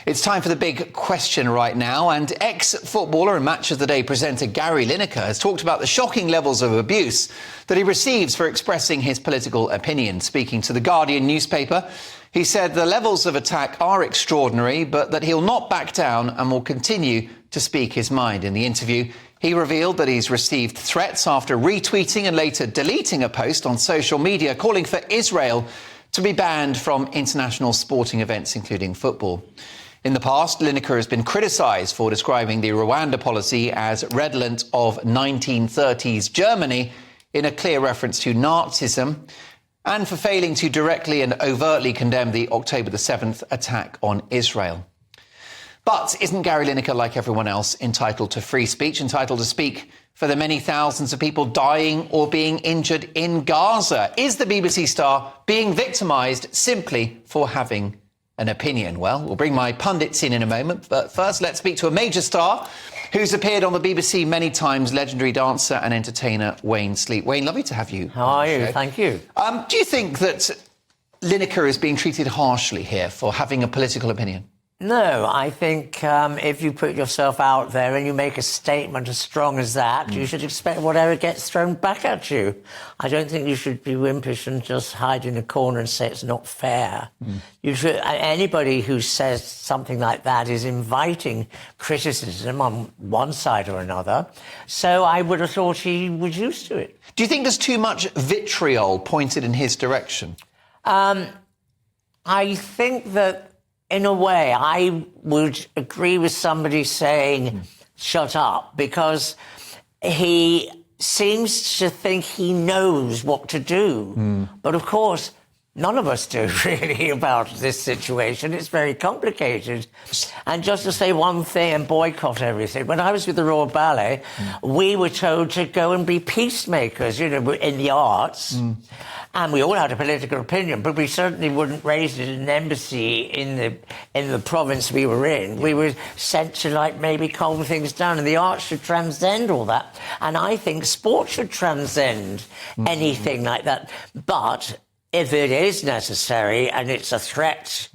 It's time for the big question right now, and ex-footballer and Match of the Day presenter Gary Lineker has talked about the shocking levels of abuse that he receives for expressing his political opinion. Speaking to the Guardian newspaper, he said the levels of attack are extraordinary, but that he'll not back down and will continue to speak his mind. In the interview, he revealed that he's received threats after retweeting and later deleting a post on social media calling for Israel to be banned from international sporting events, including football. In the past, Lineker has been criticised for describing the Rwanda policy as redolent of 1930s Germany, in a clear reference to Nazism, and for failing to directly and overtly condemn the October the 7th attack on Israel. But isn't Gary Lineker, like everyone else, entitled to free speech, entitled to speak for the many thousands of people dying or being injured in Gaza? Is the BBC star being victimised simply for having an opinion? Well, we'll bring my pundits in a moment, but first let's speak to a major star who's appeared on the BBC many times, legendary dancer and entertainer Wayne Sleep. Wayne, lovely to have you. How are you? Thank you. Do you think that Lineker is being treated harshly here for having a political opinion? No, I think if you put yourself out there and you make a statement as strong as that, you should expect whatever gets thrown back at you. I don't think you should be wimpish and just hide in a corner and say it's not fair. You should. Anybody who says something like that is inviting criticism on one side or another. So I would have thought he was used to it. Do you think there's too much vitriol pointed in his direction? I think that, in a way, I would agree with somebody saying, shut up, because he seems to think he knows what to do. But, of course, none of us do, really, about this situation. It's very complicated. And just to say one thing and boycott everything, when I was with the Royal Ballet, we were told to go and be peacemakers, you know, in the arts. And we all had a political opinion, but we certainly wouldn't raise it in an embassy in the province we were in. We were sent to, like, maybe calm things down, and the arts should transcend all that. And I think sport should transcend anything like that. But if it is necessary and it's a threat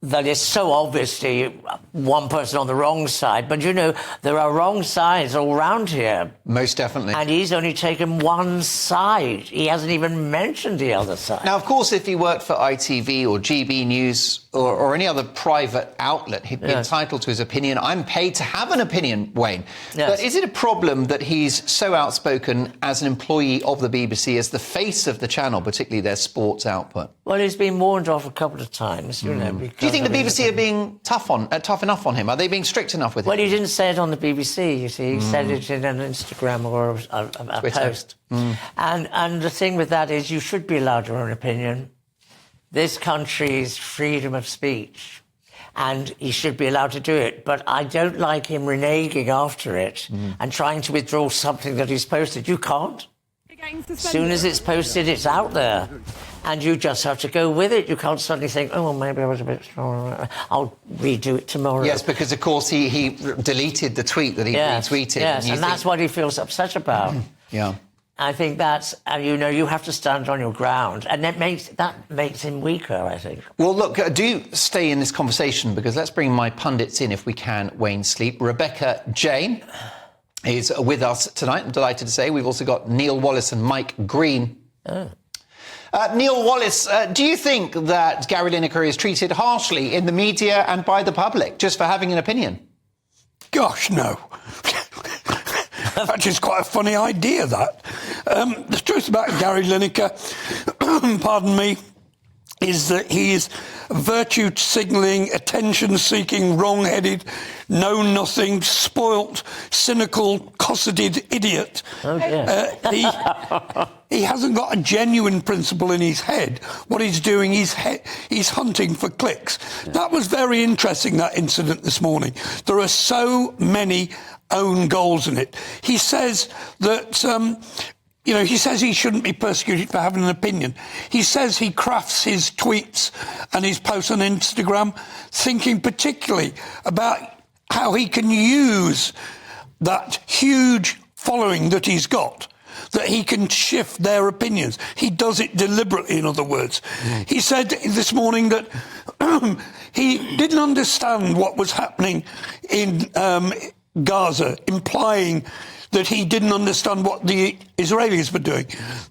that is so obviously one person on the wrong side, but, you know, there are wrong sides all around here. Most definitely. And he's only taken one side. He hasn't even mentioned the other side. Now, of course, if he worked for ITV or GB News or any other private outlet, he'd be entitled to his opinion. I'm paid to have an opinion, Wayne. Yes. But is it a problem that he's so outspoken as an employee of the BBC, as the face of the channel, particularly their sports output? Well, he's been warned off a couple of times, you know. Do you think the BBC are being tough enough on him? Are they being strict enough with him? Well, he didn't say it on the BBC, you see. He said it in an Instagram or a post. And the thing with that is you should be allowed your own opinion. This country's freedom of speech, and he should be allowed to do it. But I don't like him reneging after it and trying to withdraw something that he's posted. You can't. As soon as it's posted, it's out there. And you just have to go with it. You can't suddenly think, oh, well, maybe I was a bit strong. I'll redo it tomorrow. Yes, because, of course, he deleted the tweet that he retweeted. Yes, and that's what he feels upset about. Yeah. I think that's, you know, you have to stand on your ground. And that makes him weaker, I think. Well, look, do stay in this conversation, because let's bring my pundits in, if we can, Wayne Sleep. Rebecca Jane is with us tonight, I'm delighted to say. We've also got Neil Wallace and Mike Green. Neil Wallace, do you think that Gary Lineker is treated harshly in the media and by the public just for having an opinion? Gosh, no. That's just quite a funny idea, that. The truth about Gary Lineker, pardon me, is that he is virtue signalling, attention-seeking, wrong-headed, know-nothing, spoilt, cynical, cosseted idiot. Oh, dear. He hasn't got a genuine principle in his head. What he's doing, he's hunting for clicks. That was very interesting, that incident this morning. There are so many own goals in it. He says that he says he shouldn't be persecuted for having an opinion. He says he crafts his tweets and his posts on Instagram thinking particularly about how he can use that huge following that he's got that he can shift their opinions. He does it deliberately, in other words. He said this morning that he didn't understand what was happening in Gaza, implying that he didn't understand what the Israelis were doing.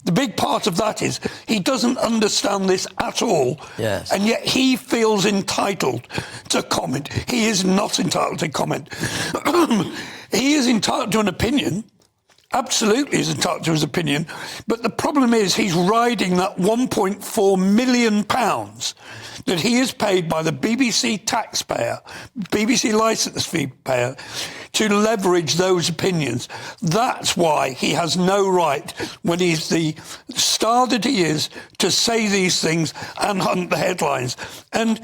The big part of that is he doesn't understand this at all, yes. And yet he feels entitled to comment. He is not entitled to comment. He is entitled to an opinion, absolutely is entitled to his opinion, but the problem is he's riding that £1.4 million that he is paid by the BBC taxpayer, BBC licence fee payer, to leverage those opinions. That's why he has no right, when he's the star that he is, to say these things and hunt the headlines. And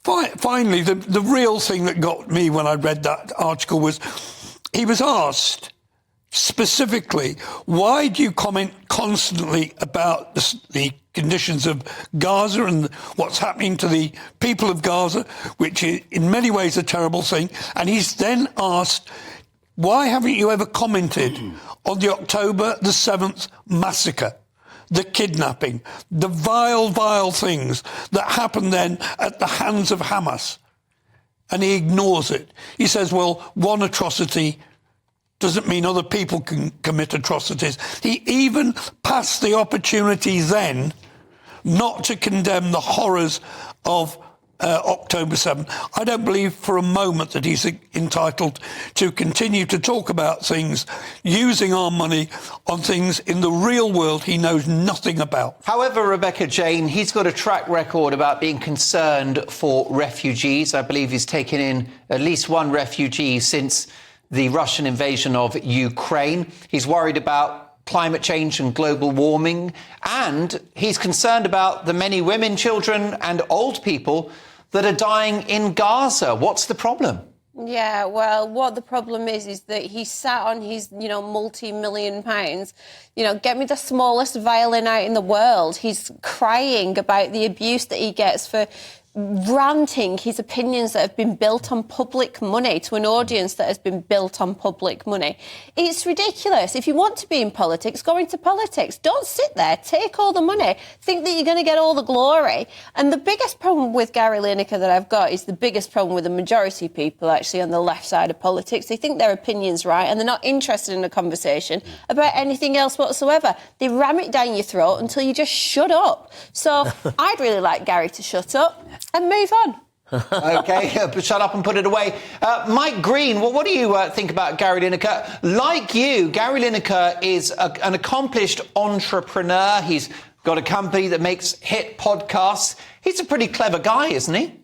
finally, the real thing that got me when I read that article was he was asked specifically, why do you comment constantly about the conditions of Gaza and what's happening to the people of Gaza, which is in many ways a terrible thing? And he's then asked, why haven't you ever commented on the October the 7th massacre, the kidnapping, the vile, vile things that happened then at the hands of Hamas? And he ignores it. He says, well, one atrocity doesn't mean other people can commit atrocities. He even passed the opportunity then not to condemn the horrors of October 7th. I don't believe for a moment that he's entitled to continue to talk about things, using our money on things in the real world he knows nothing about. However, Rebecca Jane, he's got a track record about being concerned for refugees. I believe he's taken in at least one refugee since the Russian invasion of Ukraine. He's worried about climate change and global warming, and he's concerned about the many women, children and old people that are dying in Gaza. What's the problem? Yeah, well, what the problem is that he sat on his, multi-million pounds. Get me the smallest violin out in the world. He's crying about the abuse that he gets for ranting his opinions that have been built on public money to an audience that has been built on public money. It's ridiculous. If you want to be in politics, go into politics. Don't sit there, take all the money, think that you're going to get all the glory. And the biggest problem with Gary Lineker that I've got is the biggest problem with the majority of people actually on the left side of politics. They think their opinion's right and they're not interested in a conversation about anything else whatsoever. They ram it down your throat until you just shut up. So I'd really like Gary to shut up and move on. OK, shut up and put it away. Mike Green, what do you think about Gary Lineker? Like you, Gary Lineker is an accomplished entrepreneur. He's got a company that makes hit podcasts. He's a pretty clever guy, isn't he?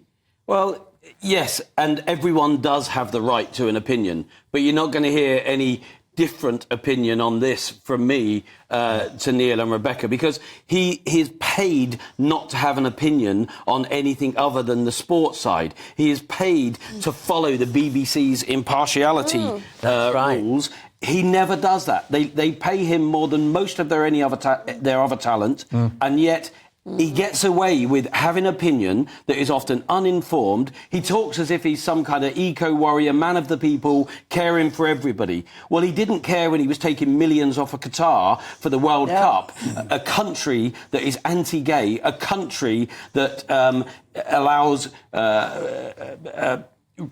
Well, yes, and everyone does have the right to an opinion, but you're not going to hear any different opinion on this from me to Neil and Rebecca, because he is paid not to have an opinion on anything other than the sports side. He is paid to follow the BBC's impartiality rules. He never does that. They pay him more than most of their other talent, and yet he gets away with having an opinion that is often uninformed. He talks as if he's some kind of eco-warrior, man of the people, caring for everybody. Well, he didn't care when he was taking millions off of Qatar for the World Cup, a country that is anti-gay, a country that allows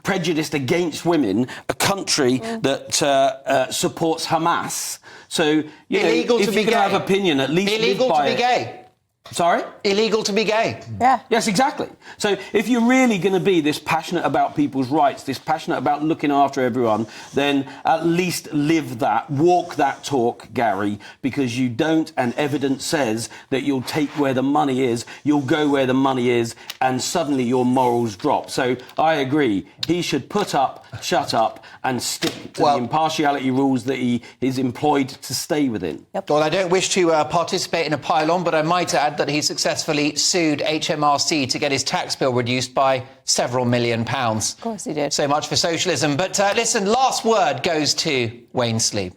prejudice against women, a country that supports Hamas. So, illegal if to be you can have opinion, at least illegal live by to be gay. Sorry? Illegal to be gay. Yeah. Yes, exactly. So if you're really going to be this passionate about people's rights, this passionate about looking after everyone, then at least live that, walk that talk, Gary, because you don't, and evidence says that you'll take where the money is, you'll go where the money is, and suddenly your morals drop. So I agree. He should put up, shut up, and stick to the impartiality rules that he is employed to stay within. Yep. Well, I don't wish to participate in a pile-on, but I might add that he successfully sued HMRC to get his tax bill reduced by several £1 million. Of course he did. So much for socialism. But listen, last word goes to Wayne Sleep.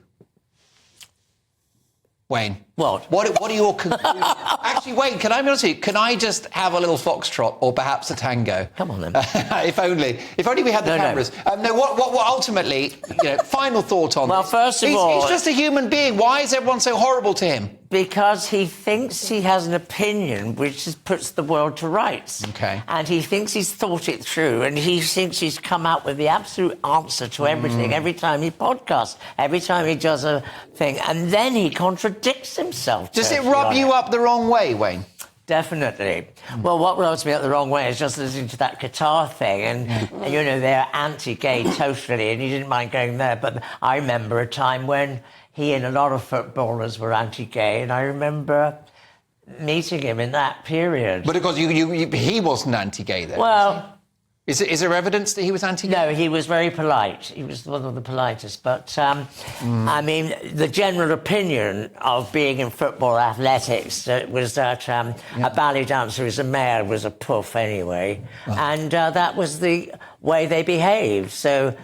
Wayne. What? What are your conclusions? Actually, Wayne, can I be honest with you? Can I just have a little foxtrot or perhaps a tango? Come on, then. If only we had the cameras. No. What ultimately, final thought on well, this? First of all... He's just a human being. Why is everyone so horrible to him? Because he thinks he has an opinion which puts the world to rights. Okay. And he thinks he's thought it through, and he thinks he's come out with the absolute answer to everything every time he podcasts, every time he does a thing, and then he contradicts himself. Does it rub you up the wrong way, Wayne? Definitely. Well, what rubs me up the wrong way is just listening to that Qatar thing, and they're anti-gay totally, and he didn't mind going there. But I remember a time when he and a lot of footballers were anti-gay, and I remember meeting him in that period. But of course, he wasn't anti-gay then. Well, is there evidence that he was anti-gay? no, he was very polite. He was one of the politest. But, I mean, the general opinion of being in football athletics was that a ballet dancer who's a male was a puff anyway. Oh. And that was the way they behaved. So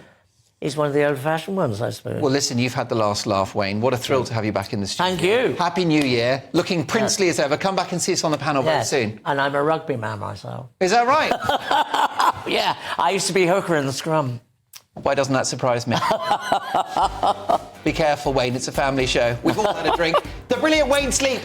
he's one of the old-fashioned ones, I suppose. Well, listen, you've had the last laugh, Wayne. What a thrill to have you back in the studio. Thank you. Happy New Year. Looking princely as ever. Come back and see us on the panel very soon. And I'm a rugby man myself. Is that right? Yeah, I used to be hooker in the scrum. Why doesn't that surprise me? Be careful, Wayne. It's a family show. We've all had a drink. The brilliant Wayne Sleep.